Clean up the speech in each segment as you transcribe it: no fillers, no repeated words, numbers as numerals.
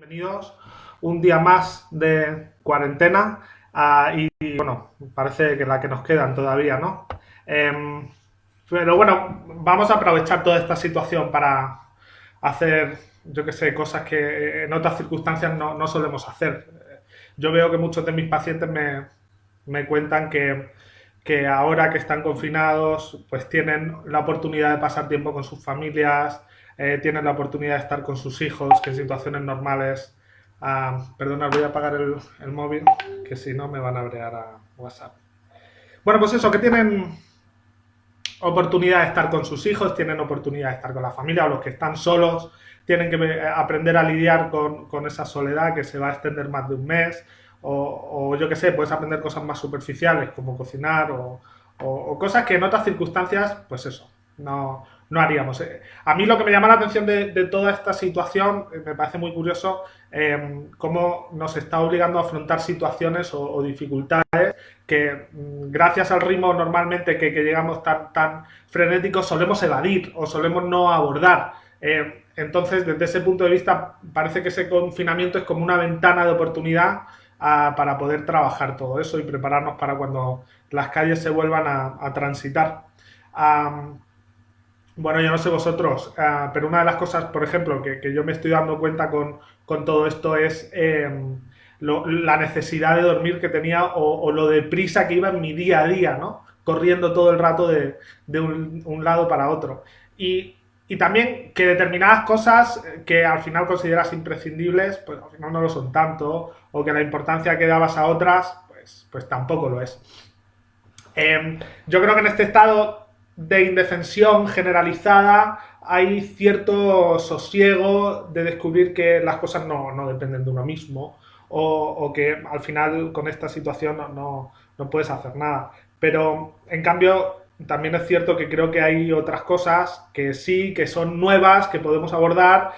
Bienvenidos un día más de cuarentena y bueno, parece que la que nos quedan todavía, ¿no? Em, pero bueno, vamos a aprovechar toda esta situación para hacer, yo qué sé, cosas que en otras circunstancias no solemos hacer. Yo veo que muchos de mis pacientes me cuentan que ahora que están confinados, pues tienen la oportunidad de pasar tiempo con sus familias, tienen la oportunidad de estar con sus hijos, que en situaciones normales... perdona, voy a apagar el móvil, que si no me van a brear a WhatsApp. Bueno, pues eso, que tienen oportunidad de estar con sus hijos, tienen oportunidad de estar con la familia, o los que están solos tienen que aprender a lidiar con esa soledad que se va a extender más de un mes, o yo qué sé, puedes aprender cosas más superficiales como cocinar o cosas que en otras circunstancias, pues eso, no haríamos. A mí lo que me llama la atención de toda esta situación, me parece muy curioso cómo nos está obligando a afrontar situaciones o dificultades que gracias al ritmo normalmente que llegamos tan frenéticos solemos evadir o solemos no abordar. Entonces, desde ese punto de vista, parece que ese confinamiento es como una ventana de oportunidad para poder trabajar todo eso y prepararnos para cuando las calles se vuelvan a transitar. Um, bueno, yo no sé vosotros, pero una de las cosas, por ejemplo, que yo me estoy dando cuenta con todo esto es la necesidad de dormir que tenía o lo deprisa que iba en mi día a día, ¿no? Corriendo todo el rato de un lado para otro. Y también que determinadas cosas que al final consideras imprescindibles, pues al final no lo son tanto, o que la importancia que dabas a otras, pues tampoco lo es. Yo creo que en este estado de indefensión generalizada hay cierto sosiego de descubrir que las cosas no dependen de uno mismo o que al final con esta situación no puedes hacer nada. Pero en cambio también es cierto que creo que hay otras cosas que sí, que son nuevas, que podemos abordar,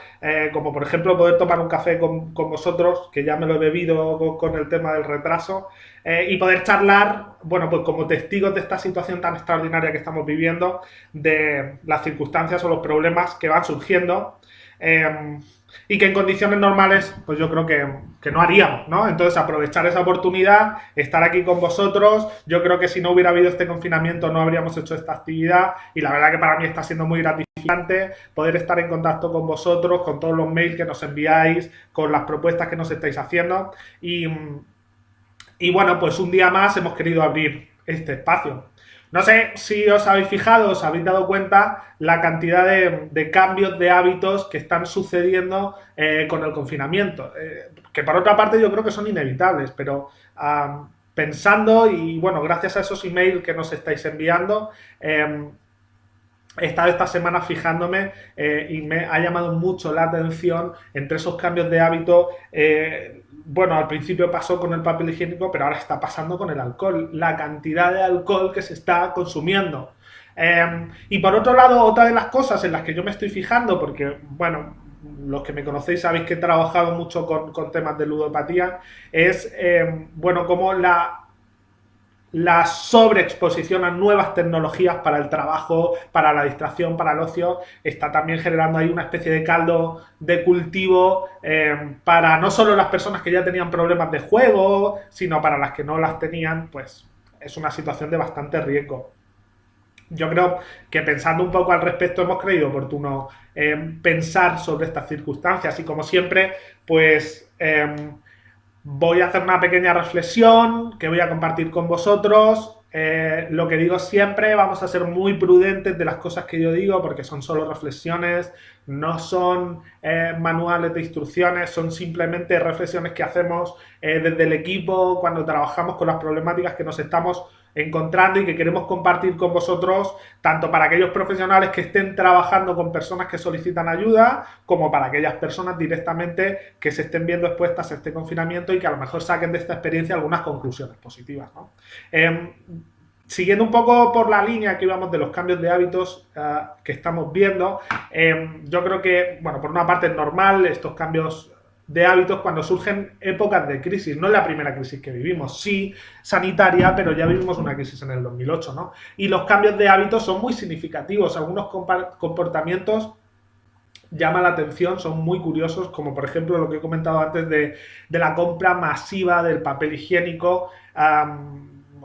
como por ejemplo poder tomar un café con vosotros, que ya me lo he bebido con el tema del retraso, y poder charlar, bueno, pues como testigos de esta situación tan extraordinaria que estamos viviendo, de las circunstancias o los problemas que van surgiendo, y que en condiciones normales, pues yo creo que no haríamos, ¿no? Entonces aprovechar esa oportunidad, estar aquí con vosotros, yo creo que si no hubiera habido este confinamiento no habríamos hecho esta actividad y la verdad que para mí está siendo muy gratificante poder estar en contacto con vosotros, con todos los mails que nos enviáis, con las propuestas que nos estáis haciendo y bueno, pues un día más hemos querido abrir este espacio. No sé si os habéis fijado, os habéis dado cuenta la cantidad de cambios de hábitos que están sucediendo con el confinamiento. Que por otra parte yo creo que son inevitables, pero pensando y bueno, gracias a esos emails que nos estáis enviando, he estado esta semana fijándome y me ha llamado mucho la atención entre esos cambios de hábito. Bueno, al principio pasó con el papel higiénico, pero ahora está pasando con el alcohol. La cantidad de alcohol que se está consumiendo. Y por otro lado, otra de las cosas en las que yo me estoy fijando, porque, bueno, los que me conocéis sabéis que he trabajado mucho con temas de ludopatía, es, bueno, como la sobreexposición a nuevas tecnologías para el trabajo, para la distracción, para el ocio, está también generando ahí una especie de caldo de cultivo para no solo las personas que ya tenían problemas de juego, sino para las que no las tenían, pues es una situación de bastante riesgo. Yo creo que pensando un poco al respecto hemos creído oportuno pensar sobre estas circunstancias y como siempre, pues voy a hacer una pequeña reflexión que voy a compartir con vosotros. Lo que digo siempre, vamos a ser muy prudentes de las cosas que yo digo porque son solo reflexiones, no son manuales de instrucciones, son simplemente reflexiones que hacemos desde el equipo cuando trabajamos con las problemáticas que nos estamos encontrando y que queremos compartir con vosotros, tanto para aquellos profesionales que estén trabajando con personas que solicitan ayuda, como para aquellas personas directamente que se estén viendo expuestas a este confinamiento y que a lo mejor saquen de esta experiencia algunas conclusiones positivas, ¿no? Siguiendo un poco por la línea que íbamos de los cambios de hábitos que estamos viendo, yo creo que, bueno, por una parte es normal estos cambios de hábitos cuando surgen épocas de crisis. No es la primera crisis que vivimos, sí sanitaria, pero ya vivimos una crisis en el 2008, ¿no? Y los cambios de hábitos son muy significativos. Algunos comportamientos llama la atención, son muy curiosos, como por ejemplo lo que he comentado antes de la compra masiva del papel higiénico,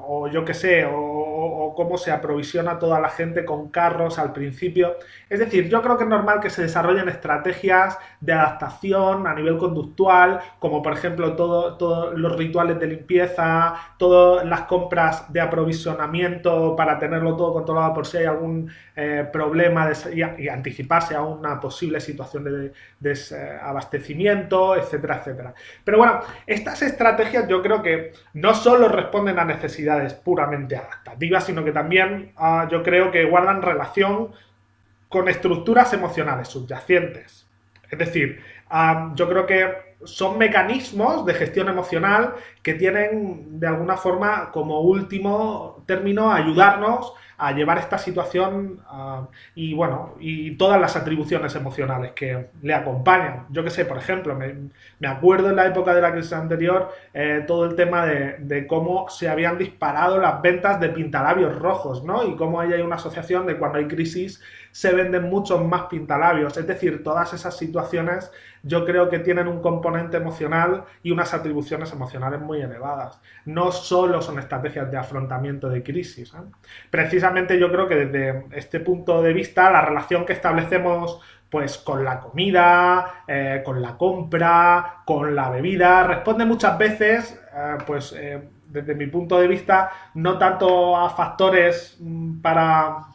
o yo qué sé, o cómo se aprovisiona toda la gente con carros al principio. Es decir, yo creo que es normal que se desarrollen estrategias de adaptación a nivel conductual, como por ejemplo todos los rituales de limpieza, todas las compras de aprovisionamiento para tenerlo todo controlado por si hay algún problema y anticiparse a una posible situación de desabastecimiento, etcétera, etcétera. Pero bueno, estas estrategias yo creo que no solo responden a necesidades puramente adaptativas, sino que también yo creo que guardan relación con estructuras emocionales subyacentes. Es decir, yo creo que son mecanismos de gestión emocional que tienen de alguna forma como último término ayudarnos a llevar esta situación y bueno, y todas las atribuciones emocionales que le acompañan. Yo que sé, por ejemplo, me acuerdo en la época de la crisis anterior todo el tema de cómo se habían disparado las ventas de pintalabios rojos, ¿no? Y cómo ahí hay una asociación de cuando hay crisis se venden muchos más pintalabios. Es decir, todas esas situaciones yo creo que tienen un componente emocional y unas atribuciones emocionales muy elevadas. No solo son estrategias de afrontamiento de crisis. Precisamente yo creo que desde este punto de vista la relación que establecemos pues con la comida, con la compra, con la bebida, responde muchas veces, desde mi punto de vista, no tanto a factores para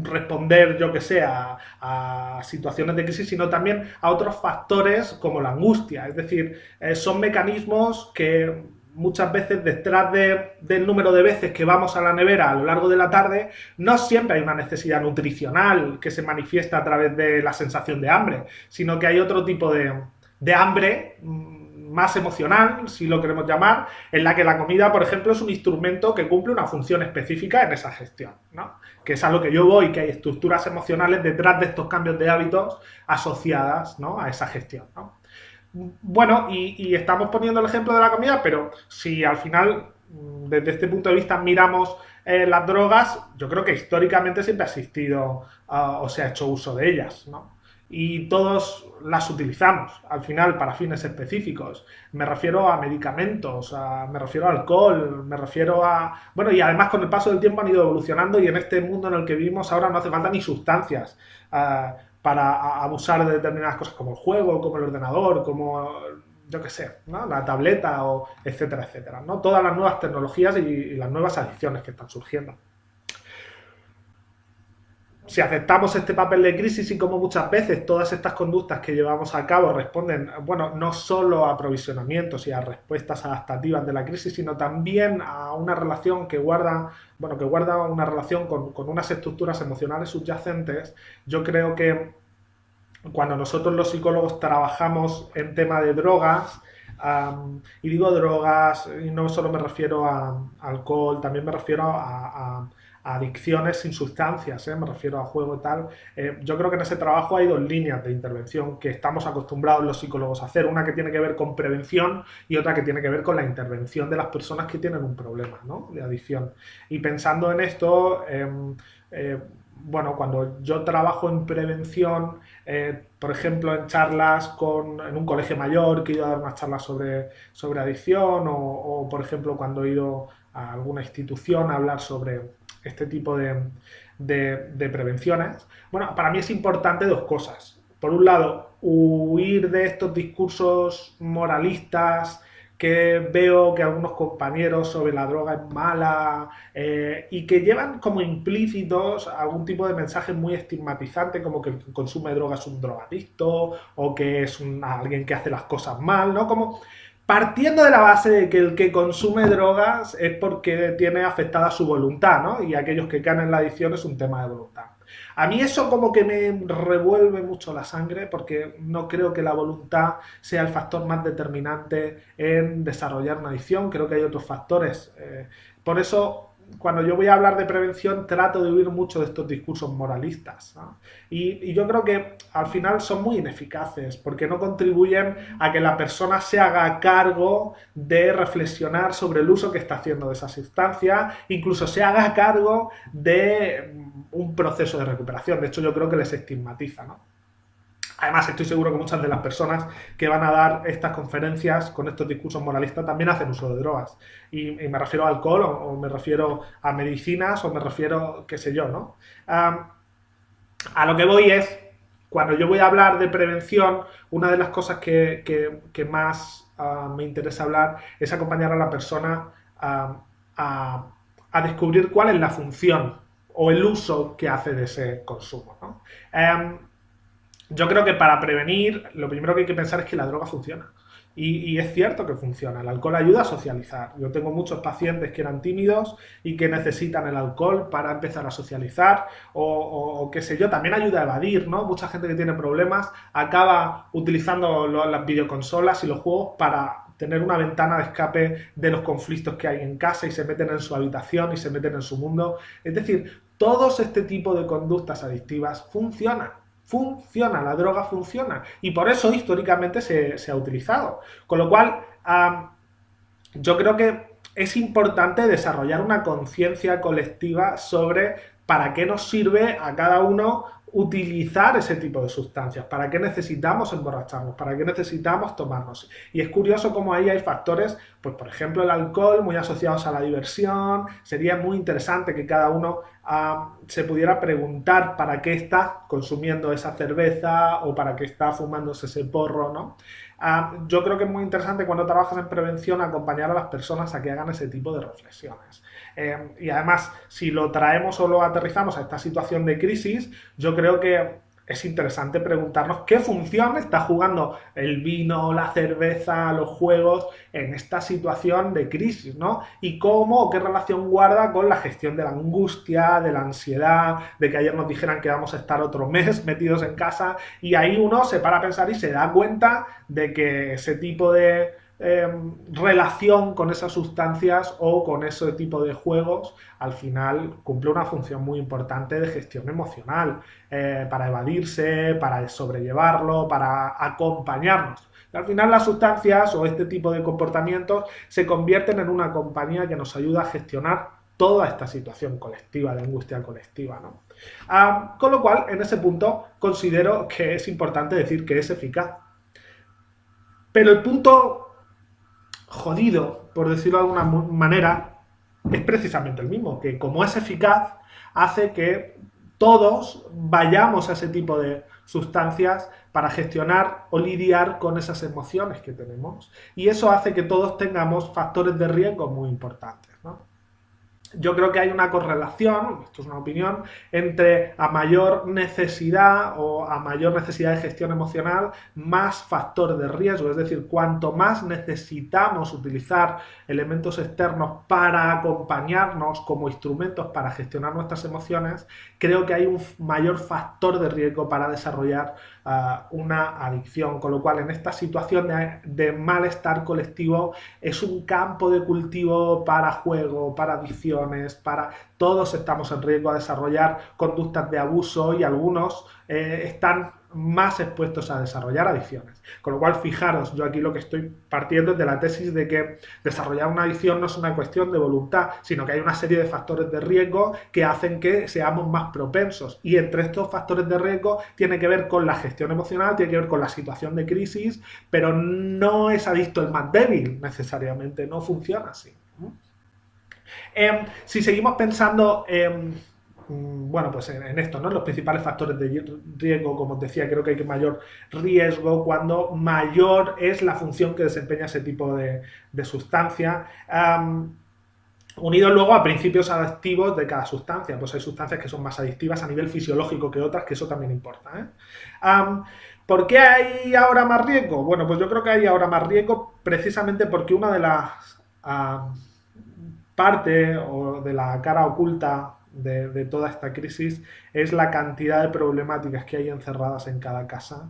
responder, yo que sé, a situaciones de crisis, sino también a otros factores como la angustia. Es decir, son mecanismos que muchas veces detrás del número de veces que vamos a la nevera a lo largo de la tarde, no siempre hay una necesidad nutricional que se manifiesta a través de la sensación de hambre, sino que hay otro tipo de hambre más emocional, si lo queremos llamar, en la que la comida, por ejemplo, es un instrumento que cumple una función específica en esa gestión, ¿no? Que es a lo que yo voy, que hay estructuras emocionales detrás de estos cambios de hábitos asociadas, ¿no?, a esa gestión, ¿no? Bueno, y estamos poniendo el ejemplo de la comida, pero si al final, desde este punto de vista, miramos las drogas, yo creo que históricamente siempre ha existido o se ha hecho uso de ellas, ¿no? Y todos las utilizamos, al final, para fines específicos. Me refiero a medicamentos, me refiero a alcohol, me refiero a... Bueno, y además con el paso del tiempo han ido evolucionando y en este mundo en el que vivimos ahora no hace falta ni sustancias para abusar de determinadas cosas como el juego, como el ordenador, como yo qué sé, ¿no?, la tableta, o etcétera, etcétera, ¿no? Todas las nuevas tecnologías y las nuevas adicciones que están surgiendo. Si aceptamos este papel de crisis y como muchas veces todas estas conductas que llevamos a cabo responden, bueno, no solo a aprovisionamientos y a respuestas adaptativas de la crisis, sino también a una relación que guarda, bueno, que guarda una relación con unas estructuras emocionales subyacentes, yo creo que cuando nosotros los psicólogos trabajamos en tema de drogas, y digo drogas, y no solo me refiero a alcohol, también me refiero a adicciones sin sustancias, me refiero a juego y tal. Yo creo que en ese trabajo hay dos líneas de intervención que estamos acostumbrados los psicólogos a hacer, una que tiene que ver con prevención y otra que tiene que ver con la intervención de las personas que tienen un problema, ¿no?, de adicción. Y pensando en esto, bueno, cuando yo trabajo en prevención, por ejemplo, en charlas en un colegio mayor, que he ido a dar unas charlas sobre adicción, o, por ejemplo, cuando he ido a alguna institución a hablar sobre este tipo de prevenciones, bueno, para mí es importante dos cosas. Por un lado, huir de estos discursos moralistas que veo que algunos compañeros sobre la droga es mala, y que llevan como implícitos algún tipo de mensaje muy estigmatizante, como que el que consume droga es un drogadicto o que es alguien que hace las cosas mal, ¿no? Como partiendo de la base de que el que consume drogas es porque tiene afectada su voluntad, ¿no? Y aquellos que caen en la adicción es un tema de voluntad. A mí eso como que me revuelve mucho la sangre porque no creo que la voluntad sea el factor más determinante en desarrollar una adicción. Creo que hay otros factores. Por eso, cuando yo voy a hablar de prevención, trato de huir mucho de estos discursos moralistas, ¿no? Y yo creo que al final son muy ineficaces porque no contribuyen a que la persona se haga cargo de reflexionar sobre el uso que está haciendo de esa sustancia, incluso se haga cargo de un proceso de recuperación. De hecho, yo creo que les estigmatiza, ¿no? Además, estoy seguro que muchas de las personas que van a dar estas conferencias con estos discursos moralistas también hacen uso de drogas. Y me refiero a alcohol, o me refiero a medicinas, o me refiero, qué sé yo, ¿no? A lo que voy es, cuando yo voy a hablar de prevención, una de las cosas que más me interesa hablar es acompañar a la persona a, a descubrir cuál es la función o el uso que hace de ese consumo, ¿no? Yo creo que para prevenir, lo primero que hay que pensar es que la droga funciona. Y es cierto que funciona. El alcohol ayuda a socializar. Yo tengo muchos pacientes que eran tímidos y que necesitan el alcohol para empezar a socializar o qué sé yo. También ayuda a evadir, ¿no? Mucha gente que tiene problemas acaba utilizando las videoconsolas y los juegos para tener una ventana de escape de los conflictos que hay en casa y se meten en su habitación y se meten en su mundo. Es decir, todos este tipo de conductas adictivas funcionan. Funciona, la droga funciona. Y por eso históricamente se ha utilizado. Con lo cual, yo creo que es importante desarrollar una conciencia colectiva sobre para qué nos sirve a cada uno utilizar ese tipo de sustancias, para qué necesitamos emborracharnos, para qué necesitamos tomarnos. Y es curioso cómo ahí hay factores, pues por ejemplo el alcohol, muy asociados a la diversión. Sería muy interesante que cada uno se pudiera preguntar para qué está consumiendo esa cerveza o para qué está fumándose ese porro, ¿no? Yo creo que es muy interesante cuando trabajas en prevención acompañar a las personas a que hagan ese tipo de reflexiones. Y además, si lo traemos o lo aterrizamos a esta situación de crisis, yo creo que es interesante preguntarnos qué función está jugando el vino, la cerveza, los juegos en esta situación de crisis, ¿no? Y cómo o qué relación guarda con la gestión de la angustia, de la ansiedad, de que ayer nos dijeran que vamos a estar otro mes metidos en casa, y ahí uno se para a pensar y se da cuenta de que ese tipo de relación con esas sustancias o con ese tipo de juegos al final cumple una función muy importante de gestión emocional, para evadirse, para sobrellevarlo, para acompañarnos. Y al final las sustancias o este tipo de comportamientos se convierten en una compañía que nos ayuda a gestionar toda esta situación colectiva, de angustia colectiva, ¿no? Con lo cual, en ese punto, considero que es importante decir que es eficaz. Pero el punto jodido, por decirlo de alguna manera, es precisamente el mismo, que como es eficaz, hace que todos vayamos a ese tipo de sustancias para gestionar o lidiar con esas emociones que tenemos. Y eso hace que todos tengamos factores de riesgo muy importantes, ¿no? Yo creo que hay una correlación, esto es una opinión, entre a mayor necesidad o a mayor necesidad de gestión emocional, más factor de riesgo. Es decir, cuanto más necesitamos utilizar elementos externos para acompañarnos como instrumentos para gestionar nuestras emociones, creo que hay un mayor factor de riesgo para desarrollar una adicción. Con lo cual, en esta situación de malestar colectivo, es un campo de cultivo para juego, para adicción, para todos estamos en riesgo a desarrollar conductas de abuso y algunos están más expuestos a desarrollar adicciones. Con lo cual, fijaros, yo aquí lo que estoy partiendo es de la tesis de que desarrollar una adicción no es una cuestión de voluntad, sino que hay una serie de factores de riesgo que hacen que seamos más propensos. Y entre estos factores de riesgo tiene que ver con la gestión emocional, tiene que ver con la situación de crisis, pero no es adicto el más débil necesariamente, no funciona así. Si seguimos pensando bueno, pues en esto, ¿no? Los principales factores de riesgo, como os decía, creo que hay mayor riesgo cuando mayor es la función que desempeña ese tipo de sustancia. Unido luego a principios adictivos de cada sustancia. Pues hay sustancias que son más adictivas a nivel fisiológico que otras, que eso también importa, ¿eh? ¿Por qué hay ahora más riesgo? Bueno, pues yo creo que hay ahora más riesgo precisamente porque una de las parte o de la cara oculta de toda esta crisis es la cantidad de problemáticas que hay encerradas en cada casa,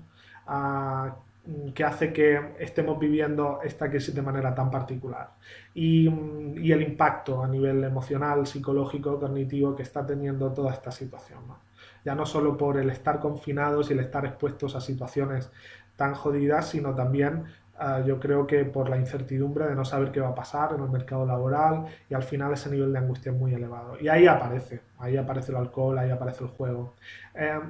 que hace que estemos viviendo esta crisis de manera tan particular. Y el impacto a nivel emocional, psicológico, cognitivo que está teniendo toda esta situación, ¿no? Ya no solo por el estar confinados y el estar expuestos a situaciones tan jodidas, sino también yo creo que por la incertidumbre de no saber qué va a pasar en el mercado laboral, y al final ese nivel de angustia es muy elevado. Y ahí aparece ahí aparece el alcohol, ahí aparece el juego.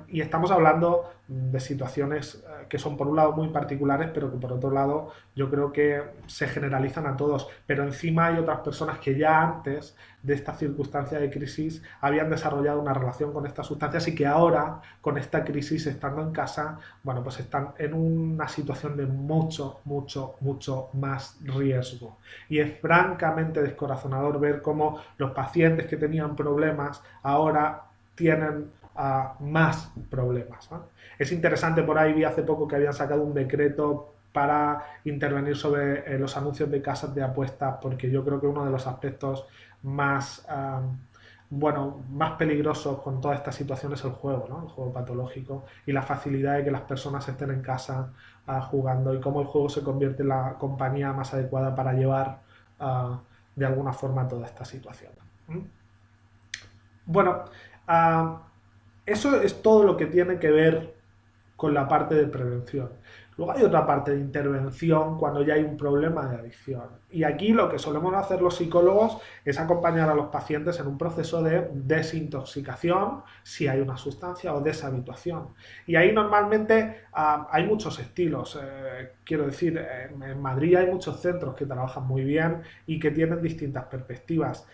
Y estamos hablando de situaciones que son por un lado muy particulares, pero que por otro lado yo creo que se generalizan a todos. Pero encima hay otras personas que ya antes de esta circunstancia de crisis habían desarrollado una relación con estas sustancias y que ahora, con esta crisis, estando en casa, bueno, pues están en una situación de mucho, mucho, mucho más riesgo. Y es francamente descorazonador ver cómo los pacientes que tenían problemas ahora tienen más problemas, ¿no? Es interesante, por ahí vi hace poco que habían sacado un decreto para intervenir sobre los anuncios de casas de apuestas, porque yo creo que uno de los aspectos más, bueno, más peligrosos con toda esta situación es el juego, ¿no? El juego patológico y la facilidad de que las personas estén en casa jugando y cómo el juego se convierte en la compañía más adecuada para llevar de alguna forma toda esta situación. ¿Mm? Bueno, uh, eso es todo lo que tiene que ver con la parte de prevención. Luego hay otra parte de intervención cuando ya hay un problema de adicción. Y aquí lo que solemos hacer los psicólogos es acompañar a los pacientes en un proceso de desintoxicación, si hay una sustancia, o deshabituación. Y ahí normalmente hay muchos estilos. Quiero decir, en Madrid hay muchos centros que trabajan muy bien y que tienen distintas perspectivas.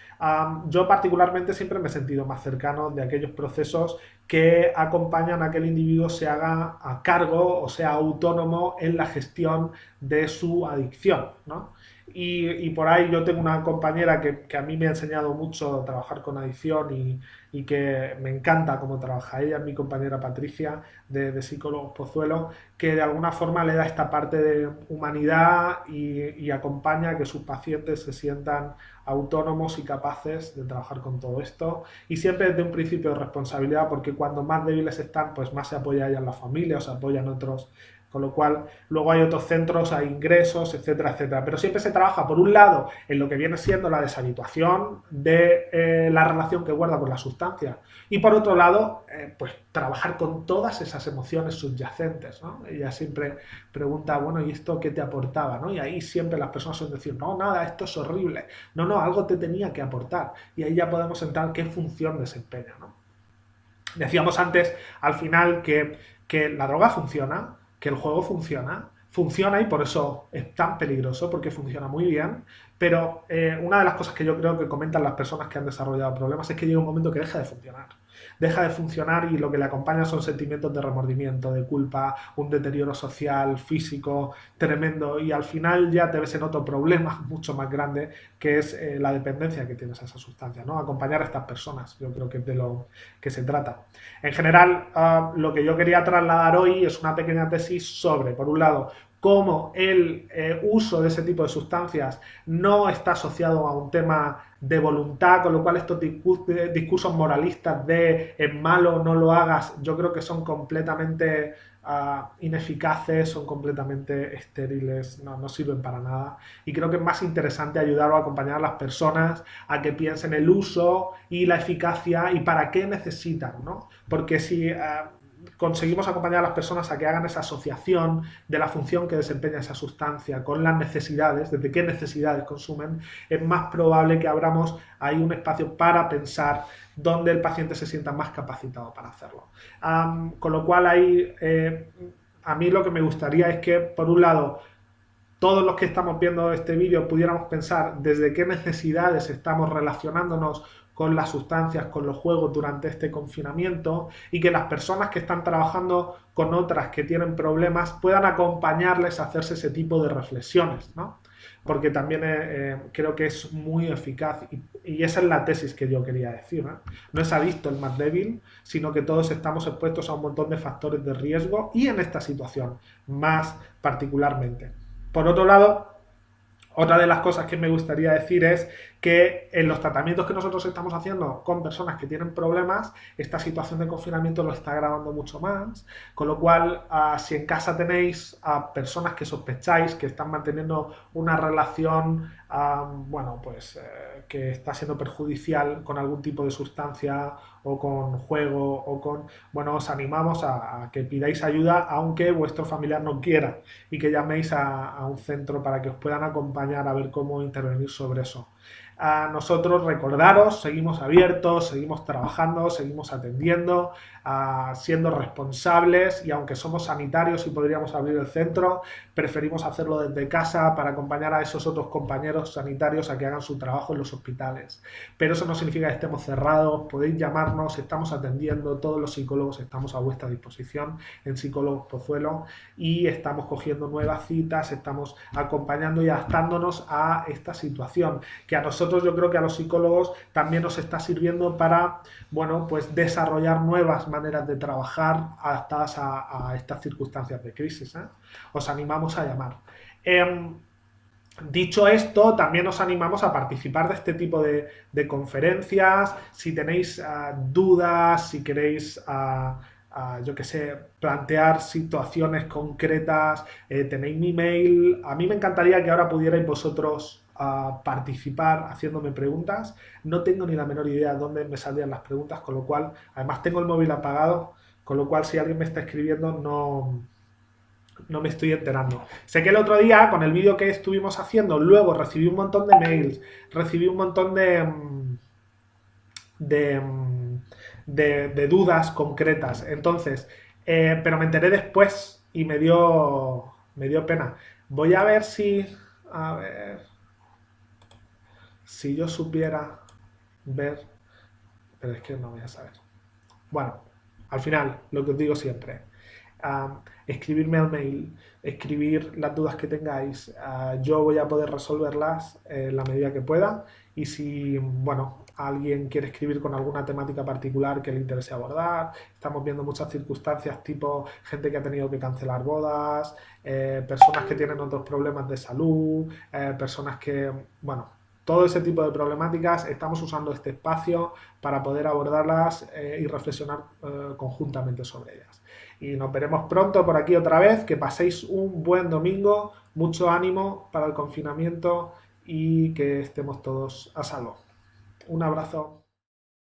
Yo particularmente siempre me he sentido más cercano de aquellos procesos que acompañan a que el individuo se haga a cargo o sea autónomo en la gestión de su adicción, ¿no? Y por ahí yo tengo una compañera que a mí me ha enseñado mucho a trabajar con adicción y que me encanta cómo trabaja ella, mi compañera Patricia de Psicólogos Pozuelo, que de alguna forma le da esta parte de humanidad y acompaña a que sus pacientes se sientan autónomos y capaces de trabajar con todo esto y siempre desde un principio de responsabilidad porque cuando más débiles están pues más se apoya ella en la familia o se apoyan otros, con lo cual luego hay otros centros, hay ingresos, etcétera, etcétera. Pero siempre se trabaja, por un lado, en lo que viene siendo la deshabituación de la relación que guarda con la sustancia y por otro lado, pues trabajar con todas esas emociones subyacentes, ¿no? Ella siempre pregunta, bueno, ¿y esto qué te aportaba? ¿No? Y ahí siempre las personas suelen decir, no, nada, esto es horrible, no, algo te tenía que aportar. Y ahí ya podemos entrar qué función desempeña, ¿no? Decíamos antes, al final, que la droga funciona, que el juego funciona y por eso es tan peligroso, porque funciona muy bien, pero una de las cosas que yo creo que comentan las personas que han desarrollado problemas es que llega un momento que deja de funcionar. Deja de funcionar y lo que le acompaña son sentimientos de remordimiento, de culpa, un deterioro social, físico, tremendo y al final ya te ves en otro problema mucho más grande que es la dependencia que tienes a esa sustancia, ¿no? Acompañar a estas personas, yo creo que es de lo que se trata. En general, lo que yo quería trasladar hoy es una pequeña tesis sobre, por un lado, cómo el uso de ese tipo de sustancias no está asociado a un tema de voluntad, con lo cual estos discursos moralistas de es malo, no lo hagas, yo creo que son completamente ineficaces, son completamente estériles, no sirven para nada. Y creo que es más interesante ayudar o acompañar a las personas a que piensen el uso y la eficacia y para qué necesitan, ¿no? Porque si conseguimos acompañar a las personas a que hagan esa asociación de la función que desempeña esa sustancia con las necesidades, desde qué necesidades consumen, es más probable que abramos ahí un espacio para pensar donde el paciente se sienta más capacitado para hacerlo. Con lo cual ahí a mí lo que me gustaría es que, por un lado, todos los que estamos viendo este vídeo pudiéramos pensar desde qué necesidades estamos relacionándonos con las sustancias, con los juegos durante este confinamiento y que las personas que están trabajando con otras que tienen problemas puedan acompañarles a hacerse ese tipo de reflexiones, ¿no? Porque también creo que es muy eficaz y esa es la tesis que yo quería decir, ¿no? No es adicto el más débil, sino que todos estamos expuestos a un montón de factores de riesgo y en esta situación más particularmente. Por otro lado, otra de las cosas que me gustaría decir es que en los tratamientos que nosotros estamos haciendo con personas que tienen problemas, esta situación de confinamiento lo está agravando mucho más, con lo cual, si en casa tenéis a personas que sospecháis que están manteniendo una relación, bueno, pues que está siendo perjudicial con algún tipo de sustancia o con juego o con, bueno, os animamos a que pidáis ayuda aunque vuestro familiar no quiera y que llaméis a un centro para que os puedan acompañar a ver cómo intervenir sobre eso. A nosotros recordaros, seguimos abiertos, seguimos trabajando, seguimos atendiendo, siendo responsables y aunque somos sanitarios y podríamos abrir el centro, preferimos hacerlo desde casa para acompañar a esos otros compañeros sanitarios a que hagan su trabajo en los hospitales. Pero eso no significa que estemos cerrados, podéis llamarnos, estamos atendiendo, todos los psicólogos estamos a vuestra disposición en Psicólogos Pozuelo y estamos cogiendo nuevas citas, estamos acompañando y adaptándonos a esta situación que a nosotros, yo creo que a los psicólogos también nos está sirviendo para, bueno, pues desarrollar nuevas maneras de trabajar adaptadas a estas circunstancias de crisis, ¿eh? Os animamos a llamar. Dicho esto, también os animamos a participar de este tipo de conferencias. Si tenéis dudas, si queréis, yo que sé, plantear situaciones concretas, tenéis mi mail. A mí me encantaría que ahora pudierais vosotros participar haciéndome preguntas. No tengo ni la menor idea de dónde me saldrían las preguntas, con lo cual, además tengo el móvil apagado, con lo cual si alguien me está escribiendo no me estoy enterando. Sé que el otro día, con el vídeo que estuvimos haciendo, luego recibí un montón de mails, recibí un montón de, de dudas concretas. Entonces, pero me enteré después y me dio pena. Voy a ver si, a ver, si yo supiera ver, pero es que no voy a saber. Bueno, al final, lo que os digo siempre, escribirme al mail, escribir las dudas que tengáis, yo voy a poder resolverlas en la medida que pueda y si, bueno, alguien quiere escribir con alguna temática particular que le interese abordar, estamos viendo muchas circunstancias tipo gente que ha tenido que cancelar bodas, personas que tienen otros problemas de salud, personas que, bueno, todo ese tipo de problemáticas, estamos usando este espacio para poder abordarlas y reflexionar conjuntamente sobre ellas. Y nos veremos pronto por aquí otra vez, que paséis un buen domingo, mucho ánimo para el confinamiento y que estemos todos a salvo. Un abrazo.